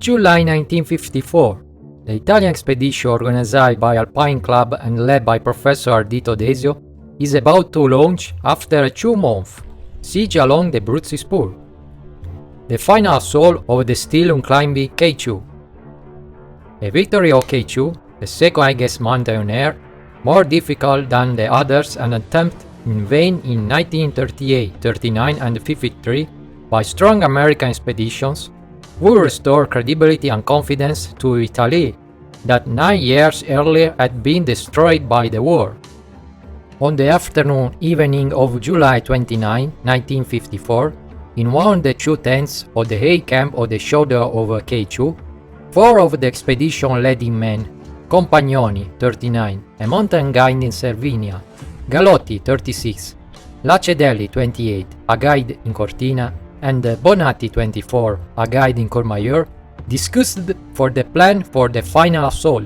July 1954, the Italian expedition organized by Alpine Club and led by Professor Ardito Desio is about to launch after a 2-month siege along the Abruzzi spur. The final assault of the still unclimbed K2. A victory of K2, the second highest mountain on Earth, more difficult than the others, an attempt in vain in 1938, 39 and 53 by strong American expeditions, would restore credibility and confidence to Italy that 9 years earlier had been destroyed by the war. On the afternoon evening of July 29, 1954, in one of the 2 tents of the A camp on the shoulder of K2, 4 of the expedition leading men, Compagnoni, 39, a mountain guide in Sardinia, Galotti, 36, Lacedelli, 28, a guide in Cortina, and Bonatti, 24, a guide in Courmayeur, discussed for the plan for the final assault.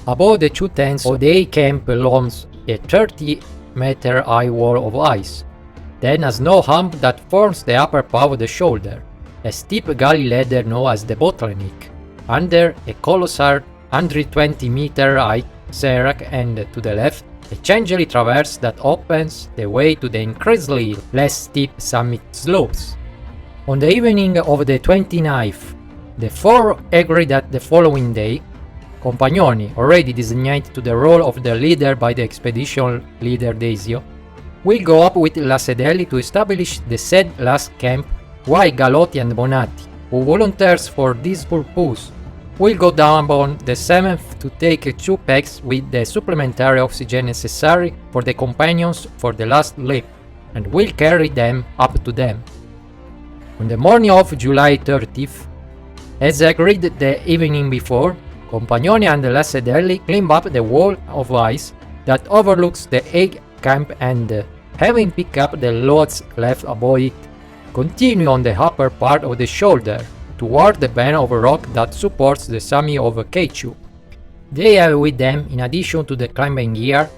Above the 2 tents of the A camp looms a 30-meter high wall of ice, then a snow hump that forms the upper part of the shoulder, a steep gully ladder known as the bottleneck, under a colossal 120-meter high serac, and to the left, a changeling traverse that opens the way to the increasingly less steep summit slopes. On the evening of the 29th, the 4 agreed that the following day, Compagnoni, already designated to the role of the leader by the expedition leader Desio, will go up with Lacedelli to establish the said last camp, while Galotti and Bonatti, who volunteers for this purpose, will go down on the 7th to take 2 packs with the supplementary oxygen necessary for the companions for the last leap, and will carry them up to them. On the morning of July 30th, as agreed the evening before, Compagnoni and Lacedelli climb up the wall of ice that overlooks the A camp and, having picked up the loads left above it, continue on the upper part of the shoulder toward the band of rock that supports the summit of K2. They have with them, in addition to the climbing gear,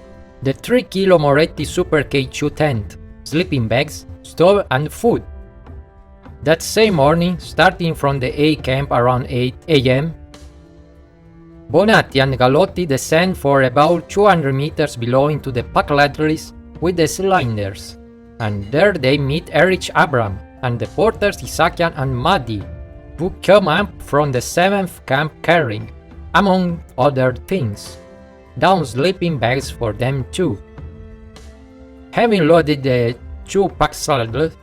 the 3 kg Moretti Super K2 tent, sleeping bags, stove and food. That same morning, starting from the A camp around 8 am, Bonatti and Galotti descend for about 200 meters below into the pack ladders with the cylinders, and there they meet Erich Abram and the porters Isakian and Mahdi, who come up from the 7th camp carrying, among other things, down sleeping bags for them too. Having loaded the 2 pack saddles,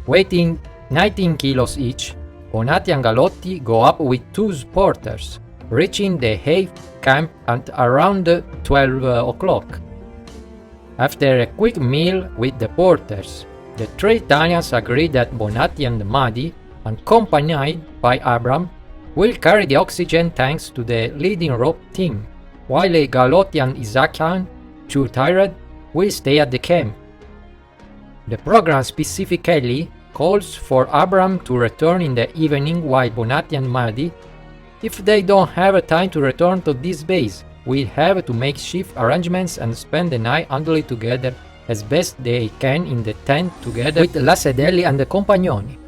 weighing 19 kilos each, Bonatti and Galotti go up with 2 porters, reaching the A camp at around 12 o'clock. After a quick meal with the porters, the 3 Italians agree that Bonatti and Mahdi, accompanied by Abram, will carry the oxygen tanks to the leading rope team, while Galotti and Isakian, too tired, will stay at the camp. The program specifically calls for Abram to return in the evening, while Bonatti and Mahdi, if they don't have time to return to this base, will have to make shift arrangements and spend the night huddled together as best they can in the tent together with Lacedelli and the Compagnoni.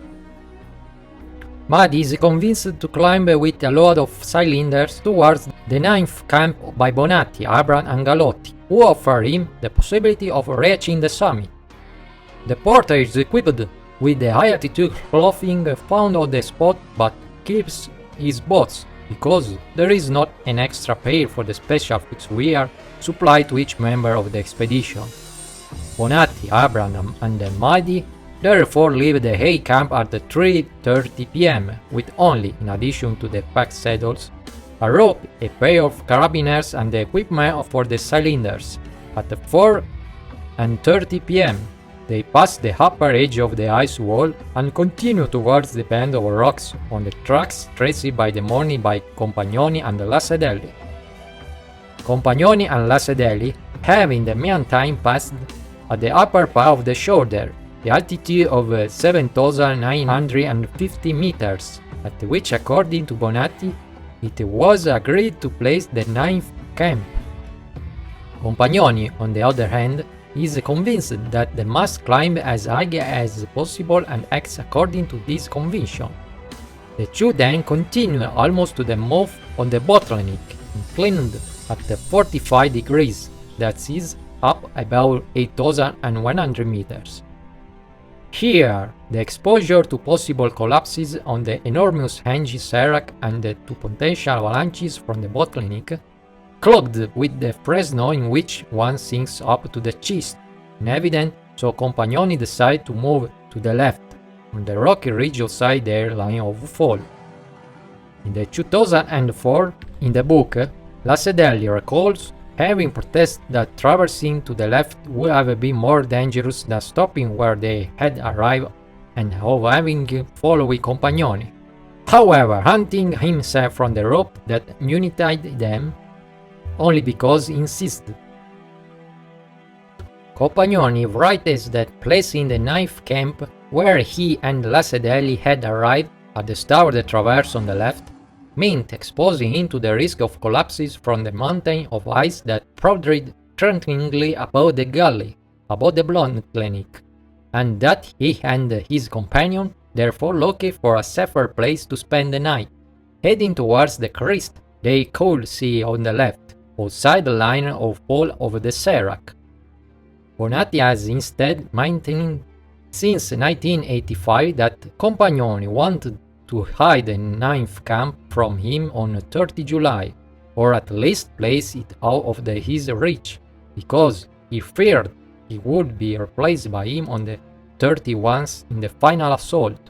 Mahdi is convinced to climb with a load of cylinders towards the 9th camp by Bonatti, Abram and Galotti, who offer him the possibility of reaching the summit. The porter is equipped with the high altitude clothing found on the spot, but keeps his boots because there is not an extra pair for the special footwear supplied to each member of the expedition. Bonatti, Abram and Mahdi therefore leave the A camp at 3:30 p.m. with only, in addition to the pack saddles, a rope, a pair of carabiners and the equipment for the cylinders. At 4:30 p.m. they pass the upper edge of the ice wall and continue towards the band of rocks on the tracks traced by the morning by Compagnoni and Lacedelli. Compagnoni and Lacedelli have in the meantime passed at the upper part of the shoulder the altitude of 7,950 meters, at which, according to Bonatti, it was agreed to place the 9th camp. Compagnoni, on the other hand, is convinced that they must climb as high as possible and acts according to this conviction. The two then continue almost to the mouth of the bottleneck, inclined at 45 degrees, that is, up about 8,100 meters. Here, the exposure to possible collapses on the enormous Hengi Serac and to potential avalanches from the bottleneck, clogged with the fresh snow in which one sinks up to the chest, in evidence, so Compagnoni decide to move to the left, on the rocky ridge outside their line of fall. In the 2004, in the book, Lacedelli recalls having protested that traversing to the left would have been more dangerous than stopping where they had arrived and of having followed Compagnoni. However, hunting himself from the rope that united them only because he insisted. Compagnoni writes that placing the ninth camp where he and Lacedelli had arrived at the start of the traverse on the left meant exposing him to the risk of collapses from the mountain of ice that protruded threateningly above the gully, above the bottleneck, and that he and his companion therefore looked for a safer place to spend the night, heading towards the crest they could see on the left, outside the line of fall of the Serac. Bonatti has instead maintained since 1985 that Compagnoni wanted to hide the ninth camp from him on 30 July, or at least place it out of his reach, because he feared he would be replaced by him on the 31st in the final assault.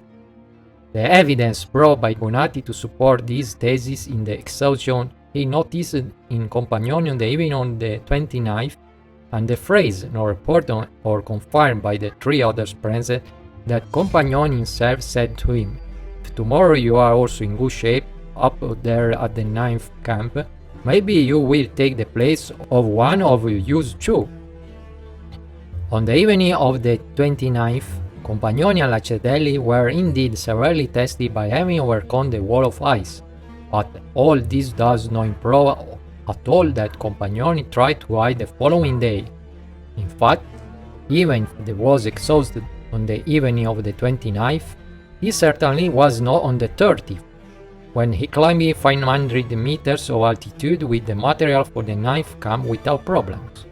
The evidence brought by Bonatti to support this thesis in the exhaustion he noticed in Compagnoni on the evening on the 29th, and the phrase not reported or confirmed by the three others present that Compagnoni himself said to him, "If tomorrow you are also in good shape up there at the ninth camp, maybe you will take the place of one of you too." On the evening of the 29th, Compagnoni and Lacedelli were indeed severely tested by having overcome the wall of ice, but all this does not improve at all that Compagnoni tried to hide the following day. In fact, even if he was exhausted on the evening of the 29th, he certainly was not on the 30th, when he climbed 500 meters of altitude with the material for the ninth camp without problems.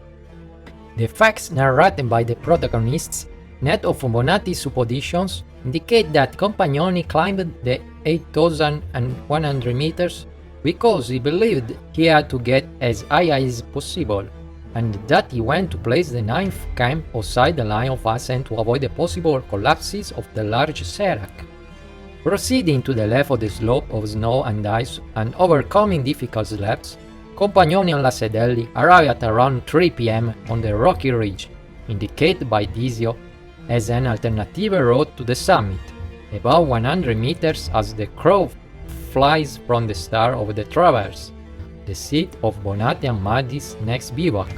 The facts narrated by the protagonists, net of Bonatti's suppositions, indicate that Compagnoni climbed the 8,100 meters because he believed he had to get as high as possible, and that he went to place the ninth camp outside the line of ascent to avoid the possible collapses of the large Serac. Proceeding to the left of the slope of snow and ice and overcoming difficult slopes, Compagnoni and Lacedelli arrived at around 3 p.m. on the rocky ridge, indicated by Desio as an alternative route to the summit, about 100 meters as the crow flies from the start of the traverse, the seat of Bonatti and Maddi's next bivouac.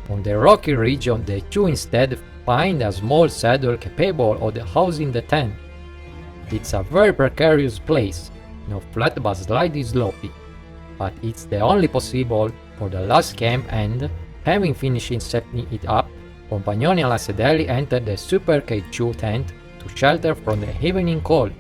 On the rocky ridge the two instead find a small saddle capable of housing the tent. It's a very precarious place, not flat but slightly slopey, but it's the only possible for the last camp, and, having finished setting it up, Compagnoni and Lacedelli entered the super K2 tent to shelter from the evening cold.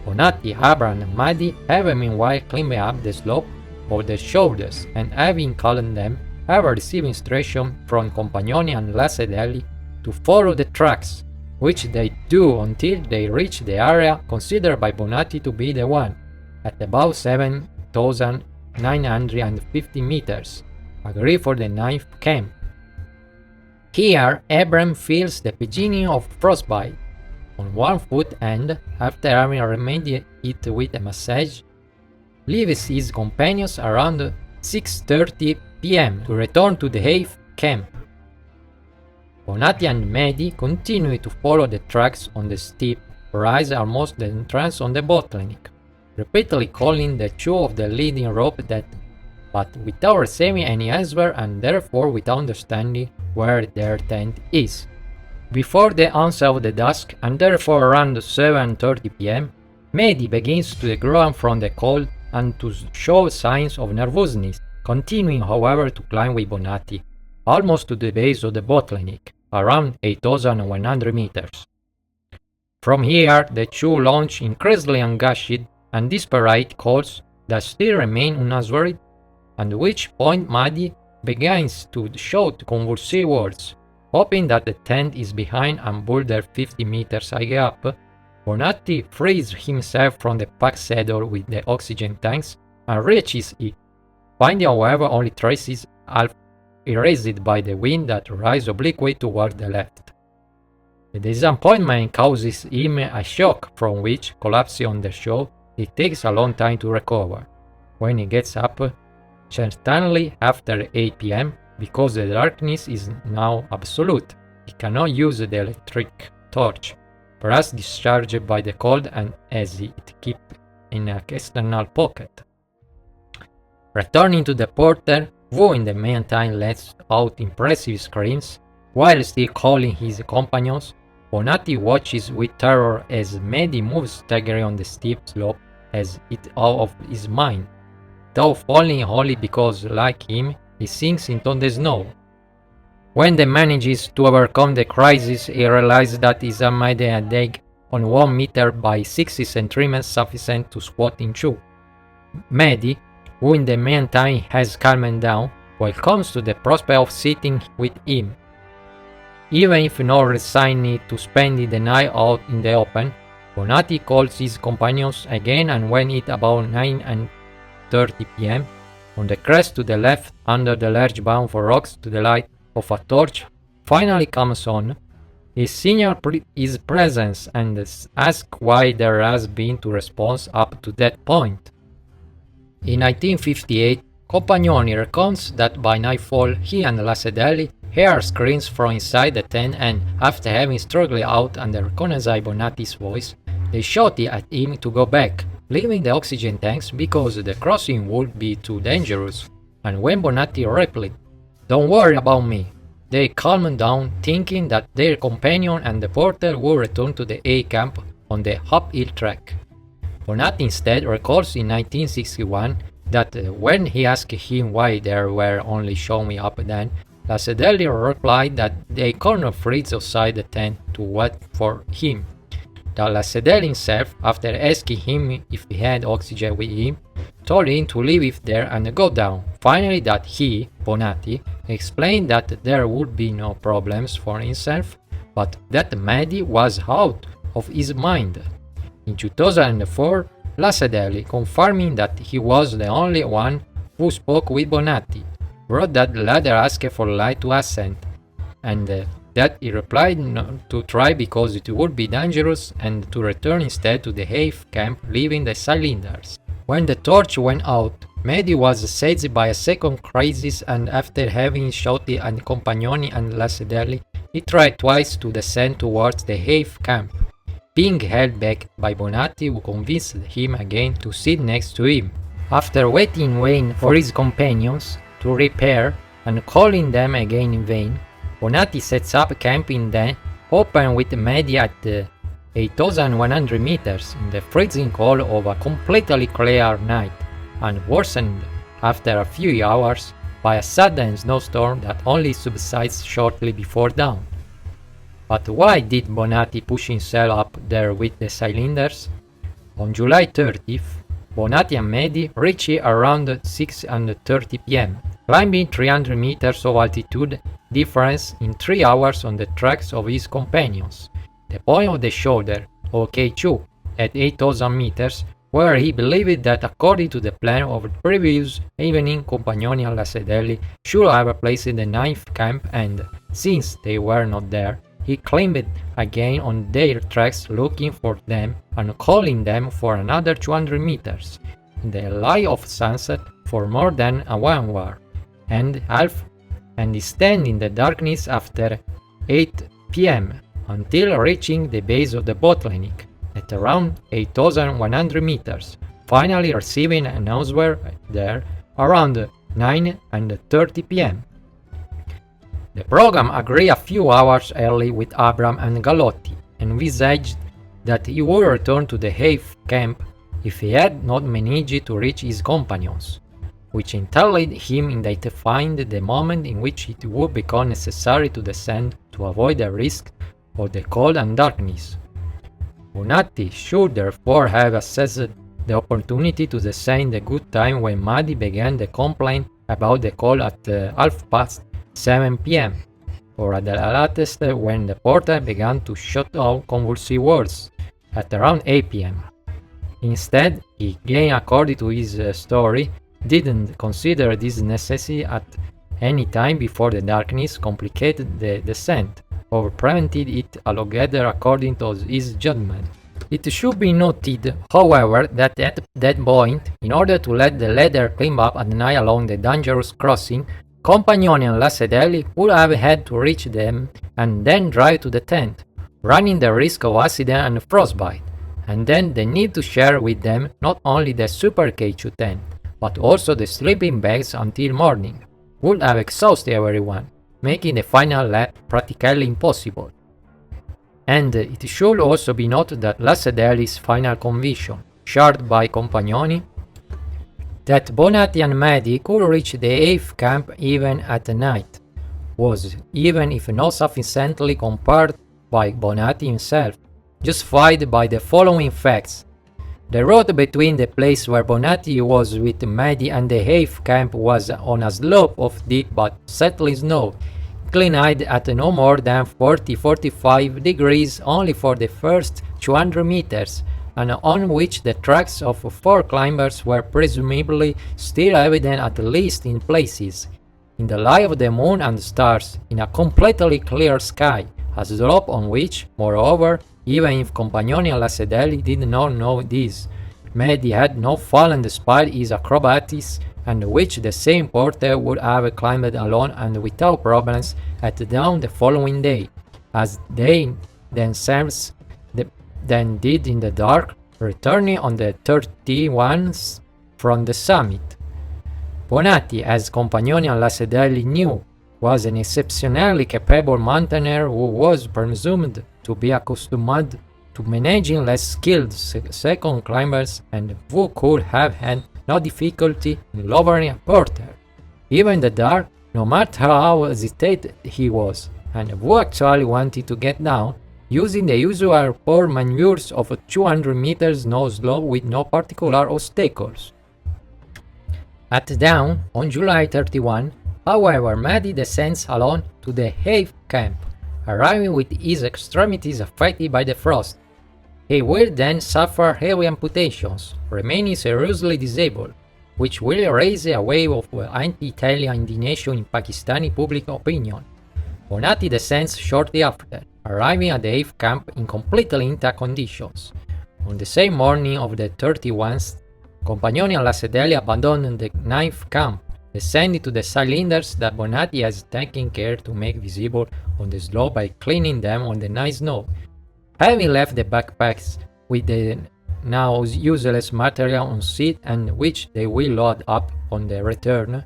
Bonatti, Abraham and Maddi have meanwhile climbed up the slope of the shoulders, and having calmed them, have received instruction from Compagnoni and Lacedelli to follow the tracks, which they do until they reach the area considered by Bonatti to be the one, at about 7,950 meters, agreed for the ninth camp. Here, Abraham feels the beginning of frostbite on one foot and, after having remedied it with a massage, leaves his companions around 6:30 p.m. to return to the 8th camp. Bonatti and Maddi continue to follow the tracks on the steep rise almost the entrance on the bottleneck, repeatedly calling the two of the leading rope but without receiving any answer and therefore without understanding where their tent is. Before the onset of the dusk, and therefore around 7:30 p.m., Maddi begins to groan from the cold and to show signs of nervousness, continuing however to climb with Bonatti, almost to the base of the bottleneck, around 8,100 meters. From here, the two launch increasingly angashed and disparate calls that still remain unanswered, at which point Maddie begins to shout convulsive words. Hoping that the tent is behind and boulder 50 meters high up, Bonatti frees himself from the pack saddle with the oxygen tanks and reaches it, finding however only traces half erased by the wind that rises obliquely toward the left. The disappointment causes him a shock from which, collapsing on the shore, it takes a long time to recover. When he gets up, certainly after 8 p.m., because the darkness is now absolute, he cannot use the electric torch, perhaps discharged by the cold and as it kept in an external pocket. Returning to the porter, who in the meantime lets out impressive screams, while still calling his companions, Bonatti watches with terror as Maddie moves staggering on the steep slope as it out of his mind, though falling only because, like him, he sinks into the snow. When he manages to overcome the crisis, he realizes that he's made a dig on 1 meter by 60 centimeters sufficient to squat into. Maddie, who in the meantime has calmed down, welcomes to the prospect of sitting with him. Even if not resigned to spending the night out in the open, Bonatti calls his companions again, and when it's about 9:30 p.m., on the crest to the left, under the large bound for rocks to the light of a torch, finally comes on, he signals his presence and asks why there has been no response up to that point. In 1958, Compagnoni recounts that by nightfall he and Lassedelli hear screams from inside the tent, and after having struggled out and recognized Bonatti's voice, they shouted at him to go back, leaving the oxygen tanks because the crossing would be too dangerous. And when Bonatti replied, "Don't worry about me," they calmed down, thinking that their companion and the porter would return to the A camp on the uphill track. Bonatti instead recalls in 1961 that when he asked him why they were only showing up then, Lassedelli replied that they couldn't freeze outside the tent to wait for him. That Lassedelli himself, after asking him if he had oxygen with him, told him to leave it there and go down. Finally, that he, Bonatti, explained that there would be no problems for himself, but that Maddie was out of his mind. In 2004, Lassedelli, confirming that he was the only one who spoke with Bonatti, wrote that the latter asked for light to Ascent, and that he replied not to try because it would be dangerous and to return instead to the Hafe camp, leaving the cylinders. When the torch went out, Maddie was seized by a second crisis, and after having shouted at Compagnoni and Lassedelli, he tried twice to descend towards the Hafe camp, being held back by Bonatti, who convinced him again to sit next to him. After waiting in vain for his companions to repair and calling them again in vain, Bonatti sets up camp in the open with Maddie at 8,100 meters in the freezing cold of a completely clear night, and worsened after a few hours by a sudden snowstorm that only subsides shortly before dawn. But why did Bonatti push himself up there with the cylinders? On July 30th, Bonatti and Maddie reached around 6:30 p.m., climbing 300 meters of altitude difference in 3 hours on the tracks of his companions. The point of the shoulder, of K2, at 8,000 meters, where he believed that according to the plan of the previous evening, Compagnoni and Lassedelli should have placed the ninth camp, and, since they were not there, he climbed again on their tracks looking for them and calling them for another 200 meters, in the light of sunset for more than a 1 hour and half, and he stayed in the darkness after 8 p.m. until reaching the base of the bottleneck at around 8,100 meters, finally receiving an answer there around 9:30 p.m. The program agreed a few hours early with Abram and Galotti, envisaged that he would return to the Hafe camp if he had not managed to reach his companions, which entailed him identifying the moment in which it would become necessary to descend to avoid the risk of the cold and darkness. Bonatti should therefore have assessed the opportunity to descend the good time when Maddy began the complaint about the call at half past 7 p.m., or at the latest when the porter began to shout out convulsive words at around 8 p.m. Instead, he again, according to his story, didn't consider this necessity at any time before the darkness complicated the descent, or prevented it altogether according to his judgment. It should be noted, however, that at that point, in order to let the ladder climb up at night along the dangerous crossing, Compagnoni and Lassedelli would have had to reach them and then drive to the tent, running the risk of accident and frostbite, and then they need to share with them not only the super K2 tent, but also the sleeping bags until morning, would have exhausted everyone, making the final lap practically impossible. And it should also be noted that Lassedelli's final conviction, shared by Compagnoni, that Bonatti and Maddy could reach the 8th camp even at night, was, even if not sufficiently compared by Bonatti himself, justified by the following facts. The road between the place where Bonatti was with Maddy and the 8th camp was on a slope of deep but settling snow, inclined at no more than 40-45 degrees only for the first 200 meters, and on which the tracks of 4 climbers were presumably still evident at least in places, in the light of the moon and stars, in a completely clear sky, a slope on which, moreover, even if Compagnoni and Lassedelli did not know this, Maddy had not fallen despite his acrobatics, and which the same porter would have climbed alone and without problems at dawn the following day, as they themselves then did in the dark, returning on the 31st from the summit. Bonatti, as Compagnoni and Lassedelli knew, was an exceptionally capable mountaineer who was presumed to be accustomed to managing less skilled second climbers and who could have had no difficulty in lowering a porter, even in the dark, no matter how hesitant he was, and who actually wanted to get down, using the usual poor maneuvers of a 200 meters snow slope with no particular obstacles. At dawn, on July 31, however, Maddy descends alone to the 8th camp, arriving with his extremities affected by the frost. He will then suffer heavy amputations, remaining seriously disabled, which will raise a wave of anti-Italian indignation in Pakistani public opinion. Bonatti descends shortly after, arriving at the 8th camp in completely intact conditions. On the same morning of the 31st, Compagnoni and Lassedelli abandoned the 9th camp, descending to the cylinders that Bonatti has taken care to make visible on the slope by cleaning them on the night snow. Having left the backpacks with the now useless material on seat and which they will load up on the return,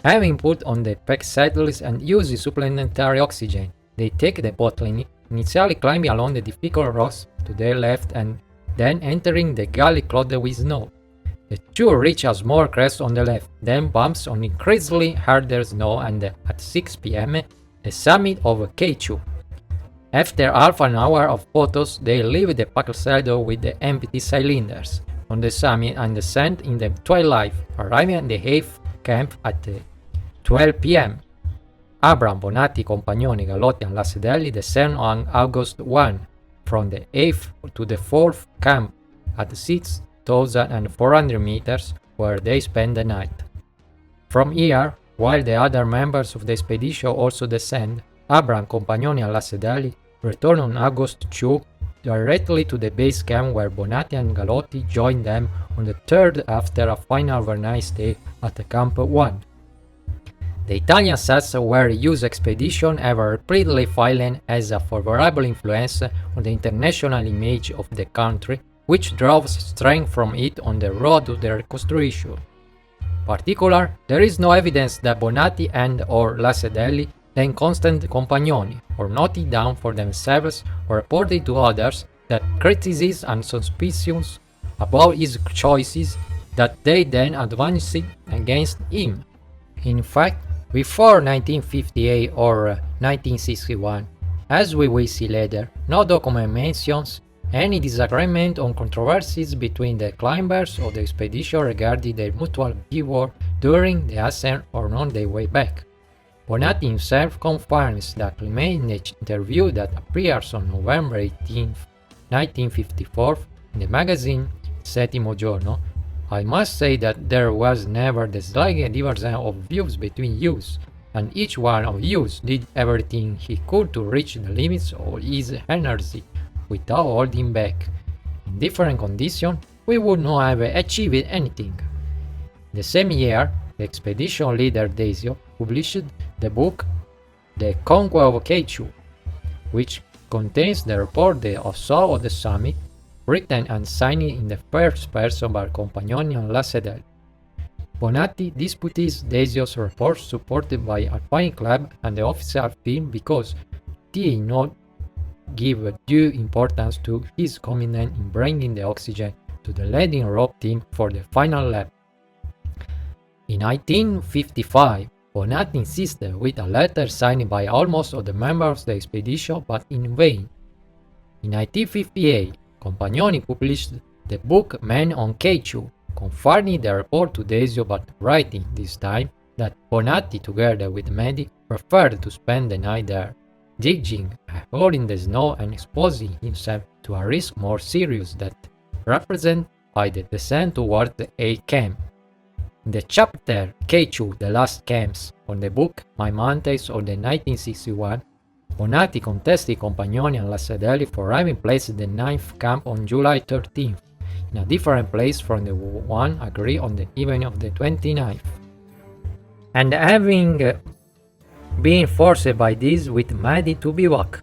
having put on the pack saddles and using supplementary oxygen, they take the bottle, initially climbing along the difficult rocks to their left and then entering the gully clothed with snow. The two reach a small crest on the left, then bumps on increasingly harder snow and at 6 p.m. the summit of K2. After half an hour of photos, they leave the pack saddle with the empty cylinders on the summit and descend in the twilight, arriving at the 8th camp at 12 p.m. Abram, Bonatti, Compagnoni, Galotti and Lassedelli descend on August 1 from the 8th to the 4th camp at 6,400 meters, where they spend the night. From here, while the other members of the expedition also descend, Abram, Compagnoni and Lassedelli return on August 2 directly to the base camp, where Bonatti and Galotti join them on the 3rd after a final overnight stay at Camp 1. The Italian sets were used expedition have repeatedly fallen as a favorable influence on the international image of the country, which draws strength from it on the road to the reconstruction. Particular, there is no evidence that Bonatti and or Lassedelli then constant Compagnoni, or noted down for themselves or reported to others that criticisms and suspicions about his choices that they then advanced against him. In fact, before 1958 or 1961, as we will see later, no document mentions Any disagreement or controversies between the climbers of the expedition regarding their mutual behavior during the ascent or on their way back. Bonatti himself confirms that claiming in the interview that appears on November 18, 1954, in the magazine Settimo Giorno, "I must say that there was never the slightest divergence of views between you, and each one of you did everything he could to reach the limits of his energy without holding back. In different conditions, we would not have achieved anything." The same year, the expedition leader Desio published the book The Conquest of K2, which contains the report of Assault of the Summit, written and signed in the first person by Compagnoni and Lascelles. Bonatti disputes Desio's report supported by Alpine Club and the official film because they did not give due importance to his commitment in bringing the oxygen to the leading rope team for the final lap. In 1955, Bonatti insisted with a letter signed by almost all the members of the expedition, but in vain. In 1958, Compagnoni published the book Men on K2, confirming the report to Desio but writing this time that Bonatti, together with Medi, preferred to spend the night there, digging a hole in the snow and exposing himself to a risk more serious that represented by the descent towards the A camp. In the chapter K2, The Last Camps, on the book My Mountains of the 1961, Bonatti contested Compagnoni and Lascelles for having placed the 9th camp on July 13th, in a different place from the one agreed on the evening of the 29th, and having been forced by this with Medi to bivouac.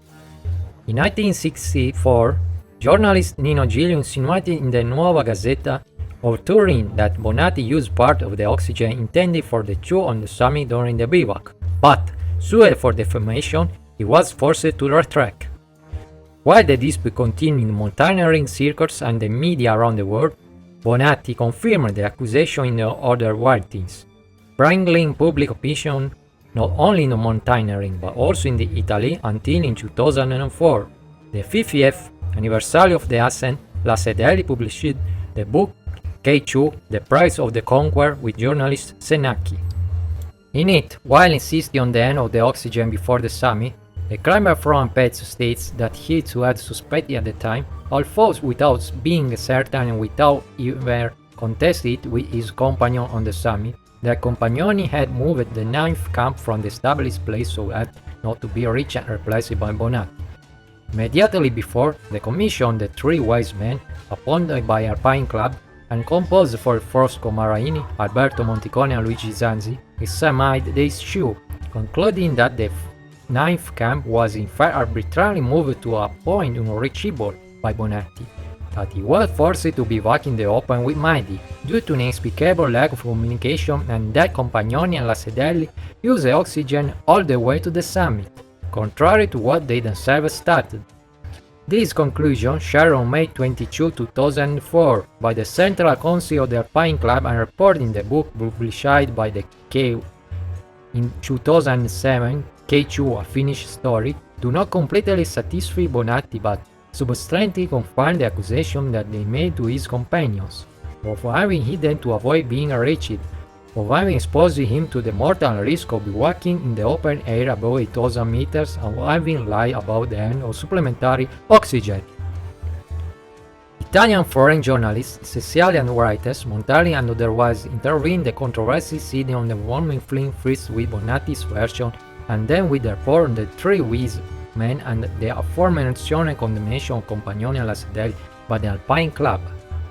In 1964, journalist Nino Giglio insinuated in the Nuova Gazzetta of Turin that Bonatti used part of the oxygen intended for the two on the summit during the bivouac, but, sued for defamation, he was forced to retract. While the dispute continued in mountaineering circles and the media around the world, Bonatti confirmed the accusation in the other writings, bringing public opinion not only in mountaineering but also in Italy until in 2004, the 50th anniversary of the Ascent, Lascelles published the book K2, The Price of the Conqueror with journalist Senacchi. In it, while insisting on the end of the oxygen before the summit, the climber from Pets states that he too had suspected at the time, although without being certain and without ever contested it with his companion on the summit, that Compagnoni had moved the 9th camp from the established place so as not to be reached and replaced by Bonatti. Immediately before, the commission the three wise men, appointed by Alpine Club, and composed for Fosco Maraini, Alberto Monticone and Luigi Zanzi, examined the issue, concluding that the 9th camp was in fact arbitrarily moved to a point unreachable by Bonatti, that he was forced to bivouac in the open with Medi due to an inexplicable lack of communication, and that Compagnoni and Lascelles used the oxygen all the way to the summit, contrary to what they themselves stated. This conclusion, shared on May 22, 2004 by the Central Council of the Alpine Club and reported in the book published by the K in 2007, K2 A Finished Story, do not completely satisfy Bonatti but substantially confirm the accusation that they made to his companions, of having hidden to avoid being reached, of having exposed him to the mortal risk of bivouacking in the open air above 8,000 meters and of having lied about the end of supplementary oxygen. Italian foreign journalists, Sicilian writers, Montali and otherwise intervened in the controversy seen on the warming film first with Bonatti's version and then with the report on the three wise men and the aforementioned condemnation of Compagnoni and Lascelles by the Alpine Club.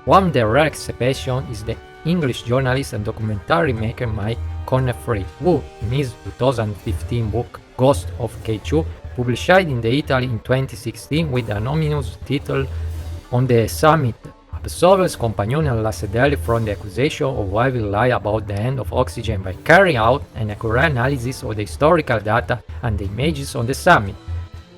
One of the rare exceptions is the English journalist and documentary maker Mike Conner-Free, who, in his 2015 book Ghost of K2, published in Italy in 2016 with the anonymous title On the Summit, absolves Compagnoni and Lascelles from the accusation of having lied about the end of oxygen by carrying out an accurate analysis of the historical data and the images on the summit.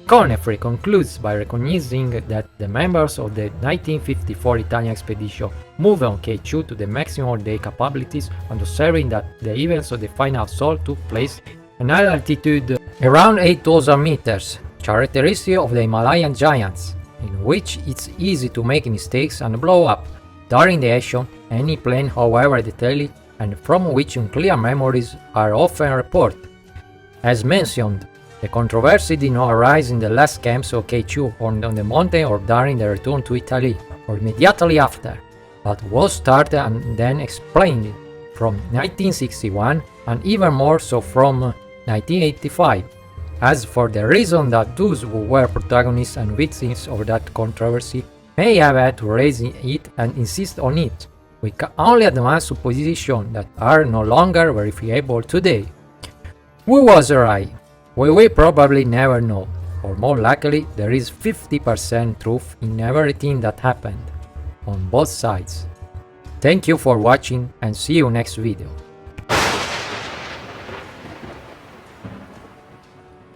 Conner-Free concludes by recognizing that the members of the 1954 Italian expedition moved on K2 to the maximum of their capabilities and observing that the events of the final assault took place at an altitude around 8,000 meters, characteristic of the Himalayan giants. in which it's easy to make mistakes and blow up during the action, any plan however detailed, and from which unclear memories are often reported. As mentioned, the controversy did not arise in the last camps of K2 or on the mountain or during the return to Italy or immediately after, but was started and then explained from 1961 and even more so from 1985. As for the reason that those who were protagonists and victims of that controversy may have had to raise it and insist on it, we can only advance suppositions that are no longer verifiable today. Who was right? We will probably never know, or more likely there is 50% truth in everything that happened, on both sides. Thank you for watching and see you next video.